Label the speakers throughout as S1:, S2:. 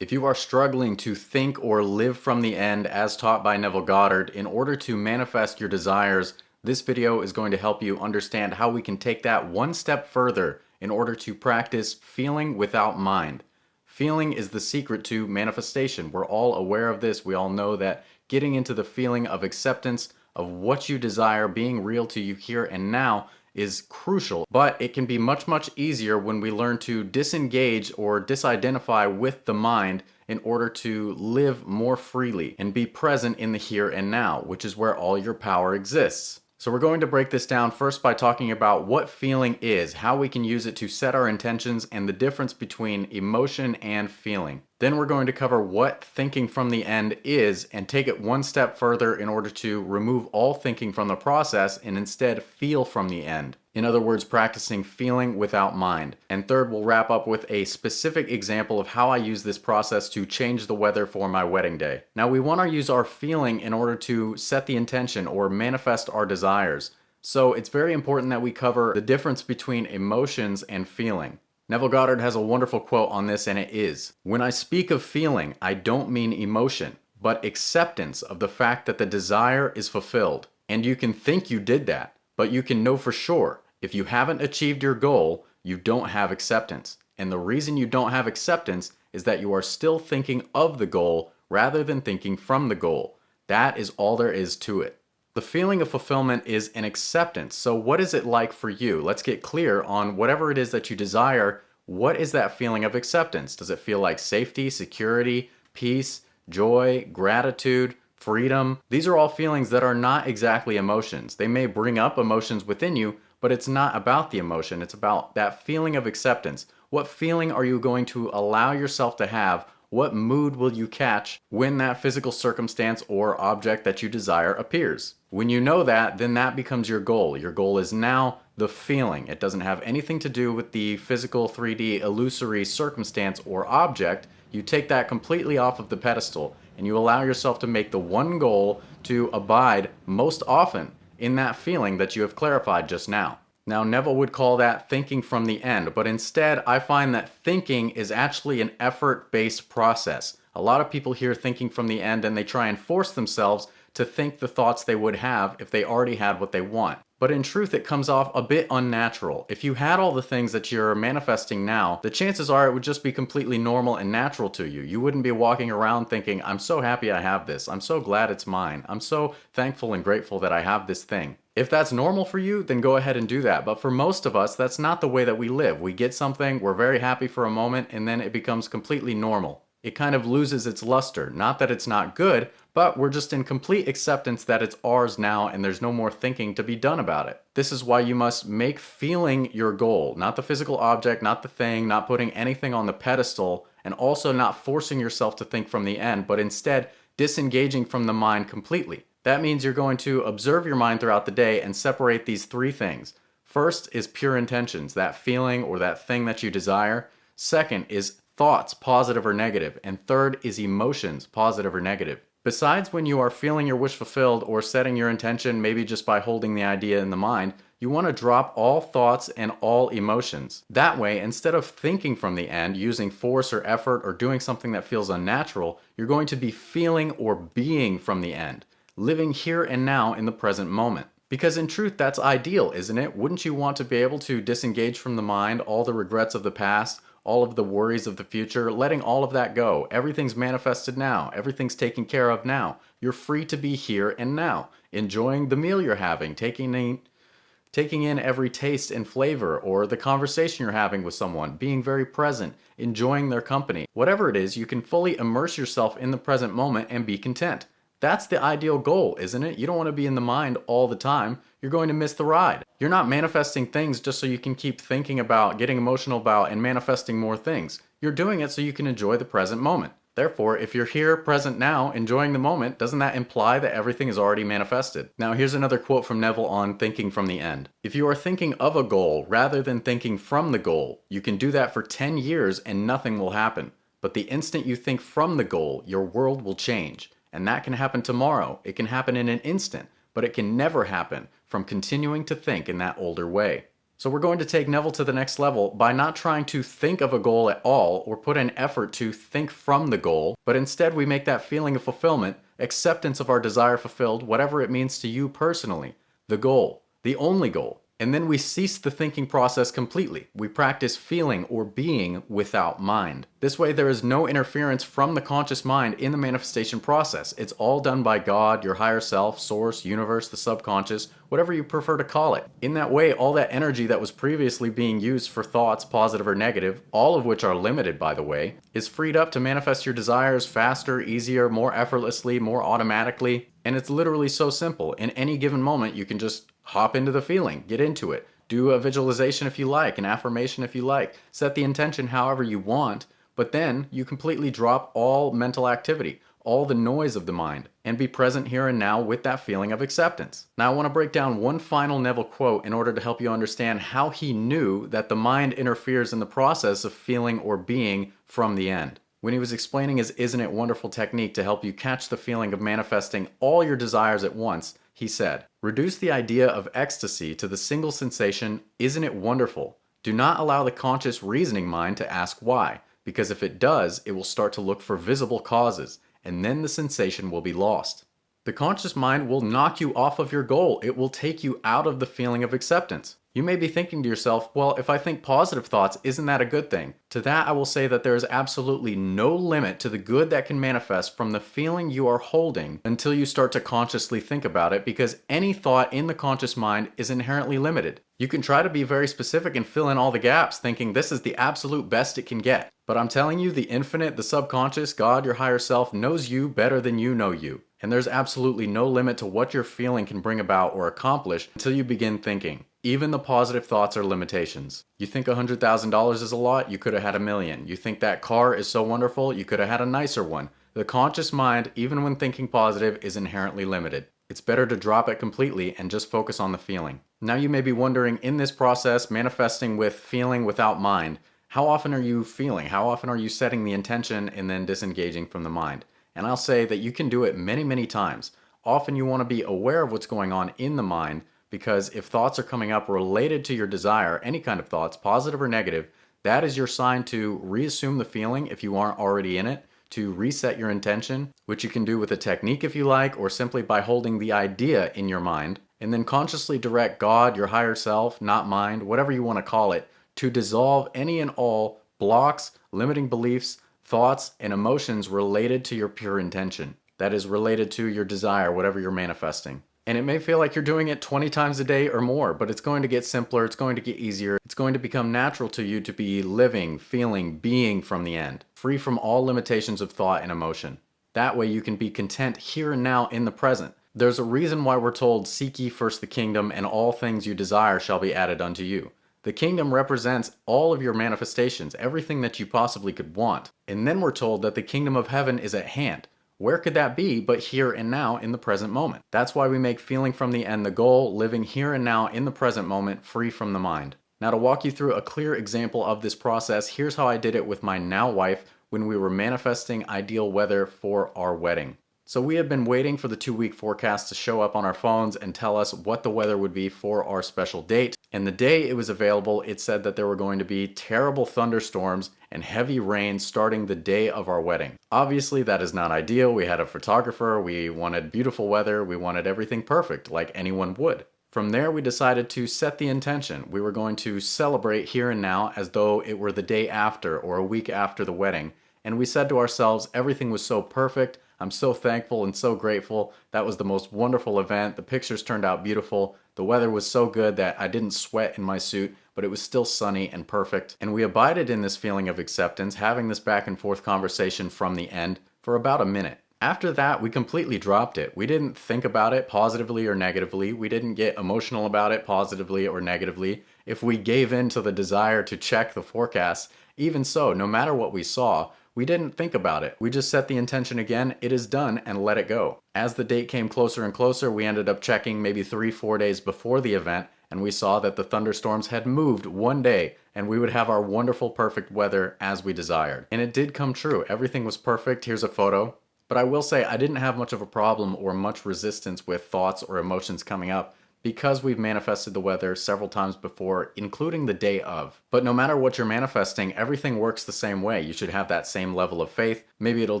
S1: If you are struggling to think or live from the end as taught by Neville Goddard in order to manifest your desires, this video is going to help you understand how we can take that one step further in order to practice feeling without mind. Feeling is the secret to manifestation. We're all aware of this. We all know that getting into the feeling of acceptance of what you desire being real to you here and now is crucial, but it can be much, much easier when we learn to disengage or disidentify with the mind in order to live more freely and be present in the here and now, which is where all your power exists. So we're going to break this down first by talking about what feeling is, how we can use it to set our intentions, and the difference between emotion and feeling. Then we're going to cover what thinking from the end is and take it one step further in order to remove all thinking from the process and instead feel from the end. In other words, practicing feeling without mind. And third, we'll wrap up with a specific example of how I use this process to change the weather for my wedding day. Now, we want to use our feeling in order to set the intention or manifest our desires. So it's very important that we cover the difference between emotions and feeling. Neville Goddard has a wonderful quote on this, and it is, "When I speak of feeling, I don't mean emotion, but acceptance of the fact that the desire is fulfilled. And you can think you did that, but you can know for sure, if you haven't achieved your goal, you don't have acceptance. And the reason you don't have acceptance is that you are still thinking of the goal rather than thinking from the goal. That is all there is to it." The feeling of fulfillment is an acceptance. So what is it like for you? Let's get clear on whatever it is that you desire. What is that feeling of acceptance? Does it feel like safety, security, peace, joy, gratitude, freedom? These are all feelings that are not exactly emotions. They may bring up emotions within you, but it's not about the emotion. It's about that feeling of acceptance. What feeling are you going to allow yourself to have? What mood will you catch when that physical circumstance or object that you desire appears? When you know that, then that becomes your goal. Your goal is now the feeling. It doesn't have anything to do with the physical 3D illusory circumstance or object. You take that completely off of the pedestal and you allow yourself to make the one goal to abide most often in that feeling that you have clarified just now. Now, Neville would call that thinking from the end, but instead I find that thinking is actually an effort-based process. A lot of people hear thinking from the end and they try and force themselves to think the thoughts they would have if they already had what they want. But in truth, it comes off a bit unnatural. If you had all the things that you're manifesting now, the chances are it would just be completely normal and natural to you. You wouldn't be walking around thinking, "I'm so happy I have this. I'm so glad it's mine. I'm so thankful and grateful that I have this thing." If that's normal for you, then go ahead and do that. But for most of us, that's not the way that we live. We get something, we're very happy for a moment, and then it becomes completely normal. It kind of loses its luster. Not that it's not good, but we're just in complete acceptance that it's ours now and there's no more thinking to be done about it. This is why you must make feeling your goal, not the physical object, not the thing, not putting anything on the pedestal, and also not forcing yourself to think from the end, but instead disengaging from the mind completely. That means you're going to observe your mind throughout the day and separate these three things. First is pure intentions, that feeling or that thing that you desire. Second is thoughts, positive or negative. And third is emotions, positive or negative. Besides when you are feeling your wish fulfilled or setting your intention, maybe just by holding the idea in the mind, you want to drop all thoughts and all emotions. That way, instead of thinking from the end, using force or effort or doing something that feels unnatural, you're going to be feeling or being from the end, living here and now in the present moment. Because in truth, that's ideal, isn't it? Wouldn't you want to be able to disengage from the mind all the regrets of the past, all of the worries of the future, letting all of that go? Everything's manifested now. Everything's taken care of now. You're free to be here and now, enjoying the meal you're having, taking in every taste and flavor, or the conversation you're having with someone, being very present, enjoying their company. Whatever it is, you can fully immerse yourself in the present moment and be content. That's the ideal goal, isn't it? You don't want to be in the mind all the time. You're going to miss the ride. You're not manifesting things just so you can keep thinking about, getting emotional about, and manifesting more things. You're doing it so you can enjoy the present moment. Therefore, if you're here, present now, enjoying the moment, doesn't that imply that everything is already manifested? Now, here's another quote from Neville on thinking from the end. "If you are thinking of a goal rather than thinking from the goal, you can do that for 10 years and nothing will happen. But the instant you think from the goal, your world will change. And that can happen tomorrow. It can happen in an instant, but it can never happen from continuing to think in that older way." So we're going to take Neville to the next level by not trying to think of a goal at all or put an effort to think from the goal, but instead we make that feeling of fulfillment, acceptance of our desire fulfilled, whatever it means to you personally, the goal, the only goal. And then we cease the thinking process completely. We practice feeling or being without mind. This way there is no interference from the conscious mind in the manifestation process. It's all done by God, your higher self, source, universe, the subconscious, whatever you prefer to call it. In that way, all that energy that was previously being used for thoughts, positive or negative, all of which are limited by the way, is freed up to manifest your desires faster, easier, more effortlessly, more automatically. And it's literally so simple. In any given moment, you can just hop into the feeling, get into it. Do a visualization if you like, an affirmation if you like. Set the intention however you want, but then you completely drop all mental activity, all the noise of the mind, and be present here and now with that feeling of acceptance. Now I want to break down one final Neville quote in order to help you understand how he knew that the mind interferes in the process of feeling or being from the end. When he was explaining his Isn't It Wonderful technique to help you catch the feeling of manifesting all your desires at once, he said, "Reduce the idea of ecstasy to the single sensation, isn't it wonderful? Do not allow the conscious reasoning mind to ask why, because if it does, it will start to look for visible causes, and then the sensation will be lost." The conscious mind will knock you off of your goal. It will take you out of the feeling of acceptance. You may be thinking to yourself, well, if I think positive thoughts, isn't that a good thing? To that, I will say that there is absolutely no limit to the good that can manifest from the feeling you are holding until you start to consciously think about it, because any thought in the conscious mind is inherently limited. You can try to be very specific and fill in all the gaps, thinking this is the absolute best it can get. But I'm telling you, the infinite, the subconscious, God, your higher self, knows you better than you know you. And there's absolutely no limit to what your feeling can bring about or accomplish until you begin thinking. Even the positive thoughts are limitations. You think $100,000 is a lot, you could have had $1 million. You think that car is so wonderful, you could have had a nicer one. The conscious mind, even when thinking positive, is inherently limited. It's better to drop it completely and just focus on the feeling. Now you may be wondering, in this process, manifesting with feeling without mind, how often are you feeling? How often are you setting the intention and then disengaging from the mind? And I'll say that you can do it many, many times. Often you want to be aware of what's going on in the mind, because if thoughts are coming up related to your desire, any kind of thoughts, positive or negative, that is your sign to reassume the feeling if you aren't already in it, to reset your intention, which you can do with a technique if you like, or simply by holding the idea in your mind, and then consciously direct God, your higher self, not mind, whatever you want to call it, to dissolve any and all blocks, limiting beliefs, thoughts, and emotions related to your pure intention. That is related to your desire, whatever you're manifesting. And it may feel like you're doing it 20 times a day or more, but it's going to get simpler, it's going to get easier, it's going to become natural to you to be living, feeling, being from the end, free from all limitations of thought and emotion. That way you can be content here and now in the present. There's a reason why we're told, "Seek ye first the kingdom, and all things you desire shall be added unto you." The kingdom represents all of your manifestations, everything that you possibly could want. And then we're told that the kingdom of heaven is at hand. Where could that be but here and now in the present moment? That's why we make feeling from the end the goal, living here and now in the present moment, free from the mind. Now to walk you through a clear example of this process, here's how I did it with my now wife when we were manifesting ideal weather for our wedding. So we had been waiting for the 2-week forecast to show up on our phones and tell us what the weather would be for our special date. And the day it was available, it said that there were going to be terrible thunderstorms and heavy rain starting the day of our wedding. Obviously, that is not ideal. We had a photographer, we wanted beautiful weather, we wanted everything perfect, like anyone would. From there, we decided to set the intention. We were going to celebrate here and now as though it were the day after or a week after the wedding. And we said to ourselves, everything was so perfect. I'm so thankful and so grateful. That was the most wonderful event. The pictures turned out beautiful. The weather was so good that I didn't sweat in my suit, but it was still sunny and perfect. And we abided in this feeling of acceptance, having this back and forth conversation from the end for about a minute. After that, we completely dropped it. We didn't think about it positively or negatively. We didn't get emotional about it positively or negatively. If we gave in to the desire to check the forecast, even so, no matter what we saw, we didn't think about it. We just set the intention again, it is done, and let it go. As the date came closer and closer, we ended up checking maybe 3-4 days before the event, and we saw that the thunderstorms had moved one day, and we would have our wonderful, perfect weather as we desired. And it did come true. Everything was perfect. Here's a photo. But I will say I didn't have much of a problem or much resistance with thoughts or emotions coming up, because we've manifested the weather several times before, including the day of. But no matter what you're manifesting, everything works the same way. You should have that same level of faith. Maybe it'll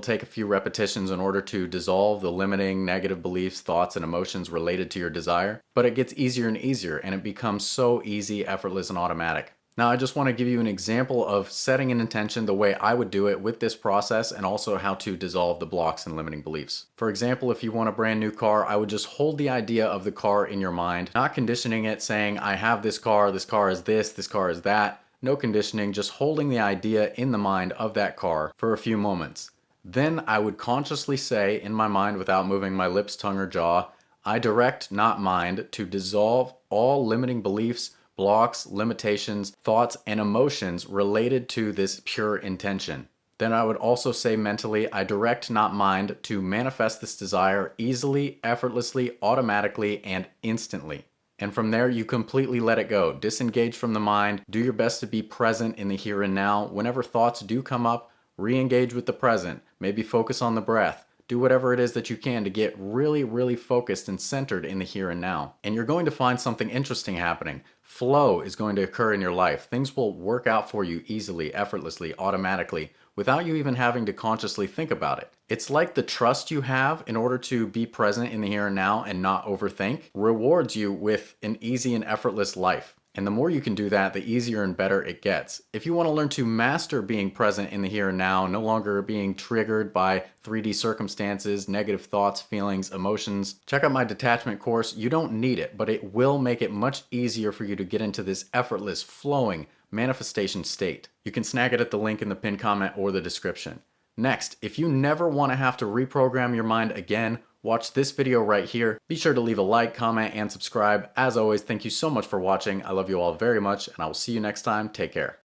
S1: take a few repetitions in order to dissolve the limiting negative beliefs, thoughts, and emotions related to your desire. But it gets easier and easier, and it becomes so easy, effortless, and automatic. Now, I just want to give you an example of setting an intention the way I would do it with this process, and also how to dissolve the blocks and limiting beliefs. For example, if you want a brand new car, I would just hold the idea of the car in your mind, not conditioning it, saying, I have this car is this car is that. No conditioning, just holding the idea in the mind of that car for a few moments. Then I would consciously say in my mind, without moving my lips, tongue, or jaw, I direct, not mind, to dissolve all limiting beliefs, blocks, limitations, thoughts, and emotions related to this pure intention. Then I would also say mentally, I direct, not mind, to manifest this desire easily, effortlessly, automatically, and instantly. And from there, you completely let it go. Disengage from the mind. Do your best to be present in the here and now. Whenever thoughts do come up, re-engage with the present. Maybe focus on the breath. Do whatever it is that you can to get really, really focused and centered in the here and now. And you're going to find something interesting happening. Flow is going to occur in your life. Things will work out for you easily, effortlessly, automatically, without you even having to consciously think about it. It's like the trust you have in order to be present in the here and now and not overthink rewards you with an easy and effortless life. And the more you can do that, the easier and better it gets. If you want to learn to master being present in the here and now, no longer being triggered by 3D circumstances, negative thoughts, feelings, emotions, check out my detachment course. You don't need it, but it will make it much easier for you to get into this effortless, flowing manifestation state. You can snag it at the link in the pinned comment or the description. Next, if you never want to have to reprogram your mind again, watch this video right here. Be sure to leave a like, comment, and subscribe. As always, thank you so much for watching. I love you all very much, and I will see you next time. Take care.